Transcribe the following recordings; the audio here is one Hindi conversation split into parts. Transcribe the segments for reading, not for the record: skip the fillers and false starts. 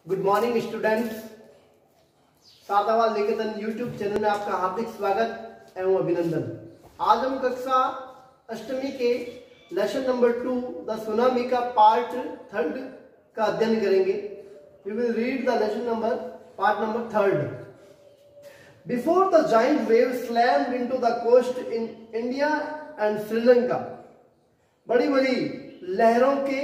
Good morning students. Satawal Niketan YouTube channel में आपका हार्दिक स्वागत एवं अभिनंदन। आज हम कक्षा अष्टमी के लेसन नंबर 2 द सुनामी का पार्ट 3 का अध्ययन करेंगे। We will read the lesson number part number 3। Before the giant wave slammed into the coast in India and Sri Lanka. बड़ी बड़ी लहरों के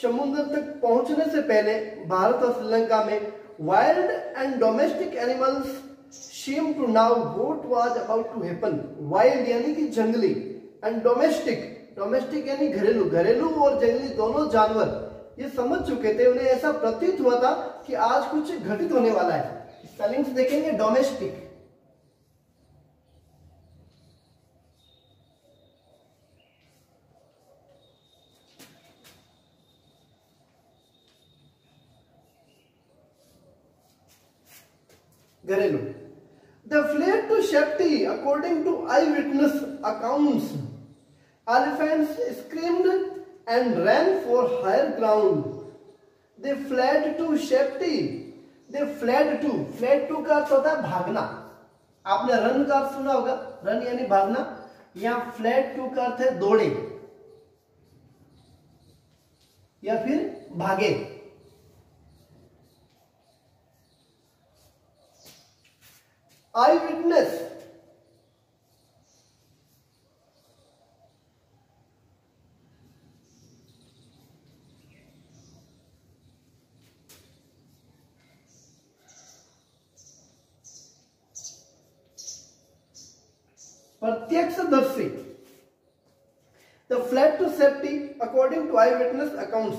समुद्र तक पहुंचने से पहले भारत और श्रीलंका में wild and domestic animals seem to now what was about to happen. Wild यानी कि जंगली एंड डोमेस्टिक यानी घरेलू और जंगली दोनों जानवर ये समझ चुके थे। उन्हें ऐसा प्रतीत हुआ था कि आज कुछ घटित होने वाला है। स्पेलिंग्स देखेंगे। डोमेस्टिक, घरेलू। They fled to safety according to eyewitness accounts. Elephants screamed and ran for higher ground. They fled to safety. Fled to का अर्थ होता है भागना। आपने रन का अर्थ सुना होगा, रन यानी भागना। यहाँ fled to का अर्थ है दौड़े या फिर भागे। आई विटनेस, प्रत्यक्षदर्शी। The flat to safety according to eye witness accounts.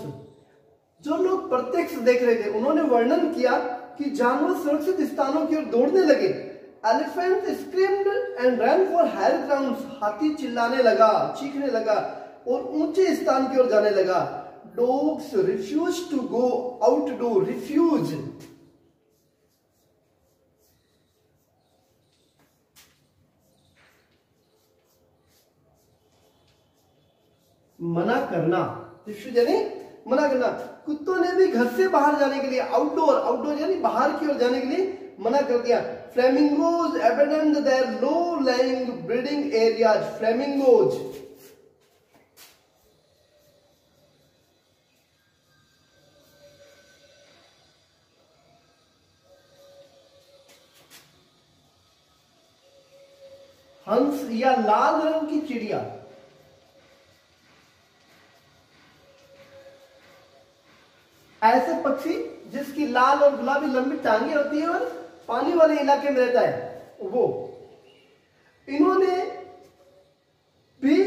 जो लोग प्रत्यक्ष देख रहे थे उन्होंने वर्णन किया कि जानवर सुरक्षित स्थानों की ओर दौड़ने लगे। Elephant screamed and run for higher grounds. हाथी चिल्लाने लगा, चीखने लगा और ऊंचे स्थान की ओर जाने लगा। Dogs refuse to go outdoor. Refuse मना करना। रिफ्यूज यानी मना करना। कुत्तों ने भी घर से बाहर जाने के लिए आउटडोर यानी बाहर की ओर जाने के लिए मना कर दिया। Flamingos abandoned their low-lying breeding areas. Flamingos हंस या लाल रंग की चिड़िया। ऐसे पक्षी जिसकी लाल और गुलाबी लंबी टांगे होती है और पानी वाले इलाके में रहता है वो। इन्होंने भी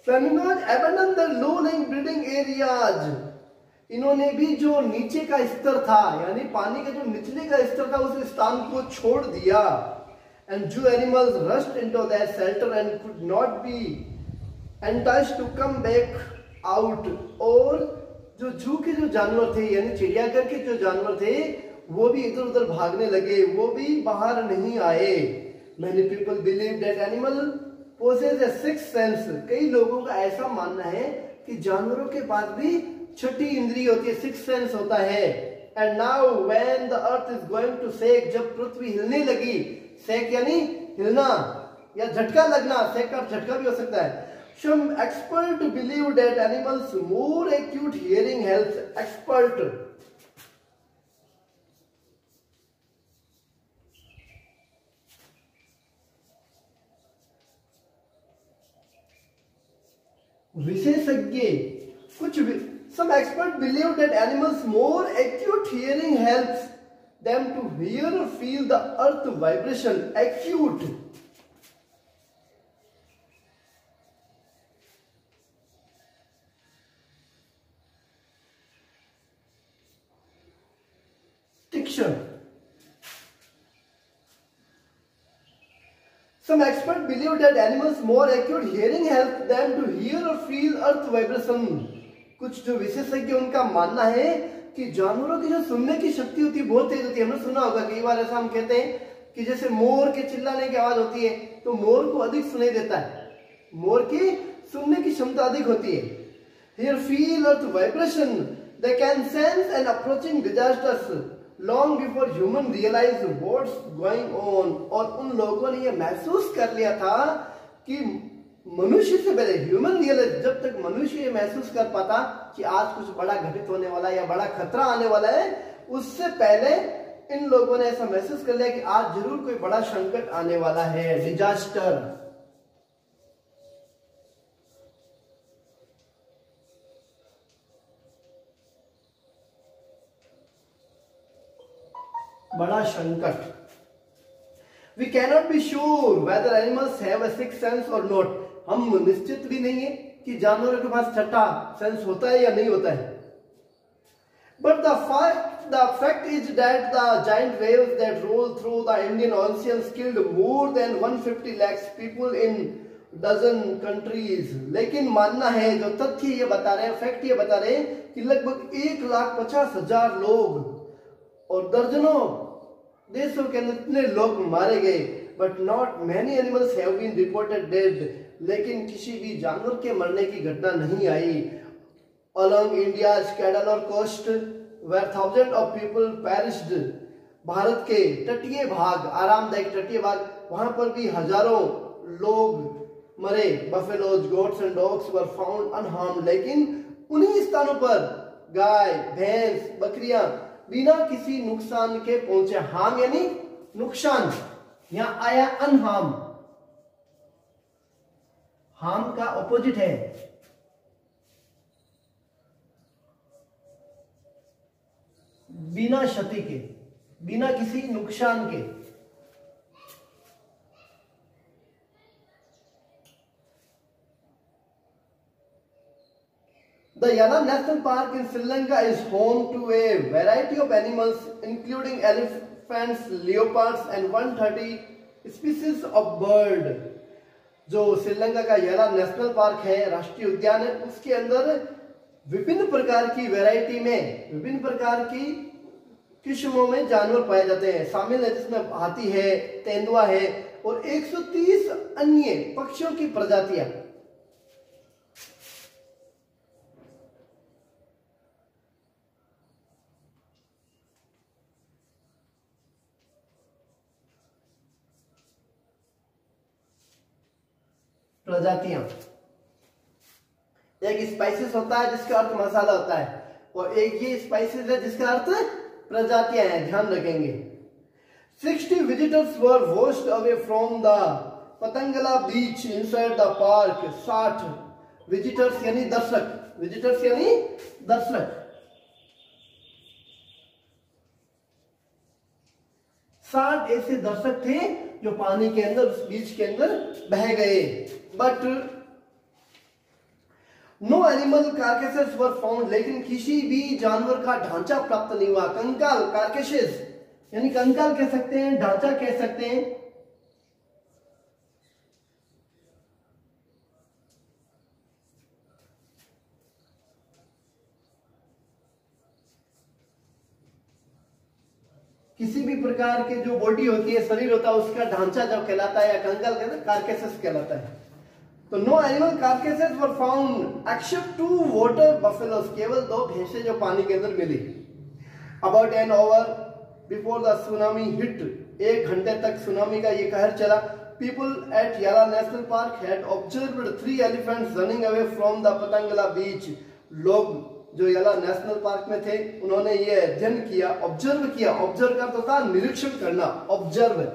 flamingos abandon the low lying breeding areas. इन्होंने भी जो नीचे का स्तर था यानी पानी का जो निचले का स्तर था उस स्थान को छोड़ दिया। And zoo animals rushed into their shelter and could not be enticed to come back out. और जो जू के जो जानवर थे यानी चिड़ियाघर के जो जानवर थे वो भी इधर उधर भागने लगे, वो भी बाहर नहीं आए। Many people believe that animal possess a sixth sense. कई लोगों का ऐसा मानना है कि जानवरों के पास भी छठी इंद्रिय होती है, सिक्स सेंस होता है। And now when the earth is going to shake, जब पृथ्वी हिलने लगी, शेक यानी हिलना या झटका लगना, शेक का झटका भी हो सकता है। Some expert believe that animals more acute hearing helps. Expert विशेषज्ञ। कुछ some expert believe that animals more acute hearing helps them to hear or feel the earth vibration. Acute तीक्ष्ण। Some experts believe that animals more acute hearing help them to hear or feel earth vibration. कुछ जो विशेषज्ञ उनका मानना है कि जानवरों की जो सुनने की शक्ति होती है बहुत तेज होती है। हमने सुना होगा कई बार ऐसा हम कहते हैं कि जैसे मोर के चिल्लाने की आवाज होती है तो मोर को अधिक सुनाई देता है, मोर की सुनने की क्षमता अधिक होती है। Hear feel earth vibration They can sense an approaching disasters long before human realize what's going on. और उन लोगों ने ये महसूस कर लिया था कि मनुष्य से पहले ह्यूमन रियलाइज, जब तक मनुष्य ये महसूस कर पाता कि आज कुछ बड़ा घटित होने वाला है या बड़ा खतरा आने वाला है, उससे पहले इन लोगों ने ऐसा महसूस कर लिया कि आज जरूर कोई बड़ा संकट आने वाला है, डिजास्टर। बड़ा संकट। We cannot be sure whether animals have a sixth sense or not. हम निश्चित भी नहीं है कि जानवरों के पास छठा सेंस होता है या नहीं होता है। But the fact is that the giant waves that roll through the Indian Oceans killed more than 150 lakhs people in dozen countries. लेकिन मानना है, जो तथ्य ये बता रहे हैं, फैक्ट ये बता रहे हैं कि लगभग 1,50,000 लोग और दर्जनों देशों के अंदर इतने लोग मारे गए। But not many animals have been reported dead, लेकिन किसी भी जानवर के मरने की घटना नहीं आई। Along India's Cuddalore coast where thousand of people perished, भारत के तटीय भाग, आरामदायक तटीय भाग, वहां पर भी हजारों लोग मरे। Buffaloes, goats and dogs were found unharmed, लेकिन उन्हीं स्थानों पर गाय, भैंस, बकरियां बिना किसी नुकसान के पहुंचे। हार्म यानी नुकसान, यहां आया अनहार्म, हार्म का ऑपोजिट है। बिना क्षति के, बिना किसी नुकसान के। The Yala National Park in Sri Lanka is home to a variety of animals including elephants, leopards and 130 species of bird. जो श्रीलंका का याला नेशनल पार्क है, राष्ट्रीय उद्यान है, उसके अंदर विभिन्न प्रकार की वैरायटी में, विभिन्न प्रकार की किस्मों में जानवर पाए जाते हैं, शामिल है, जिसमें हाथी है, तेंदुआ है और 130 अन्य पक्षियों की प्रजातियां। प्रजातियां, एक स्पाइसेस होता है जिसका अर्थ मसाला होता है, और एक ये स्पाइसेस है जिसका अर्थ प्रजातियां हैं, ध्यान रखेंगे। 60 visitors were washed away from the Patanangala beach inside the park. 60 visitors यानी दर्शक, विजिटर्स यानी दर्शक, 60 ऐसे दर्शक थे जो पानी के अंदर, उस बीच के अंदर बह गए। But no animal carcasses were found, लेकिन किसी भी जानवर का ढांचा प्राप्त नहीं हुआ। कंकाल, कार्केसेस यानी कंकाल कह सकते हैं, ढांचा कह सकते हैं। किसी भी प्रकार के जो बॉडी होती है, शरीर होता है, उसका ढांचा जो कहलाता है या कंकाल कहलाता है, कार्केसेस कहलाता है। तो no animal carcasses were found except 2 water buffaloes, केवल 2 भैंसे जो पानी के अंदर मिली। About an hour before the tsunami hit, 1 घंटे तक सुनामी का ये कहर चला। People at Yala national park had observed 3 elephants running away from the Patanangala beach. लोग जो याला नेशनल पार्क में थे, उन्होंने ये अध्ययन किया, ऑब्जर्व किया। ऑब्जर्व का तो था निरीक्षण करना, ऑब्जर्व।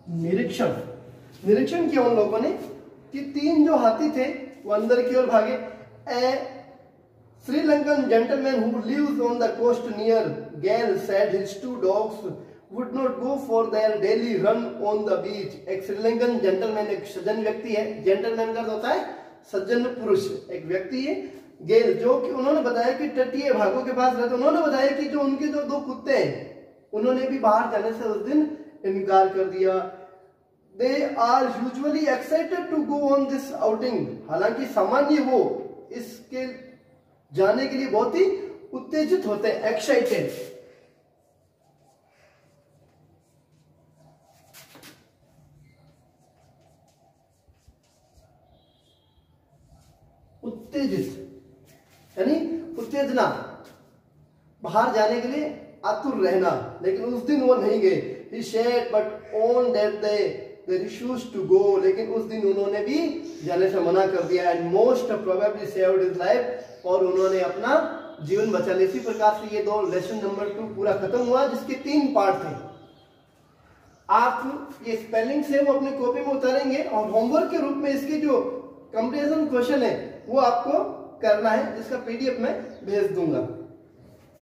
निरीक्षण, निरीक्षण किया उन लोगों ने कि 3 जो हाथी थे वो अंदर की ओर भागे। A Sri Lankan gentleman who lives on the coast near Galle said his 2 dogs would not go for their daily run on the beach. एक श्रीलंकन जेंटलमैन, एक सज्जन व्यक्ति है, जेंटलमैन का होता है सज्जन पुरुष, एक व्यक्ति है गेल, जो कि उन्होंने बताया कि तटीय भागों के पास रहते। उन्होंने बताया कि जो उनके जो 2 कुत्ते हैं, उन्होंने भी बाहर जाने से उस दिन इनकार कर दिया। They are usually excited to go on this outing, हालांकि सामान्य वो इसके जाने के लिए बहुत ही उत्तेजित होते हैं, एक्साइटेड। उत्तेजित यानी उत्तेजना, बाहर जाने के लिए आतुर रहना, लेकिन उस दिन वो नहीं गए। He said but on that day they refused to go, लेकिन उस दिन उन्होंने भी जाने से मना कर दिया। And most probably saved his life, और उन्होंने अपना जीवन बचा लिया। इसी प्रकार से ये दो लेसन नंबर 2 पूरा खत्म हुआ, जिसके 3 पार्ट थे। आप ये स्पेलिंग से वो अपने कॉपी में उतारेंगे और होमवर्क के रूप में इसके जो कंपैरिजन क्वेश्चन है वो आपको करना है, जिसका PDF मैं भेज दूंगा।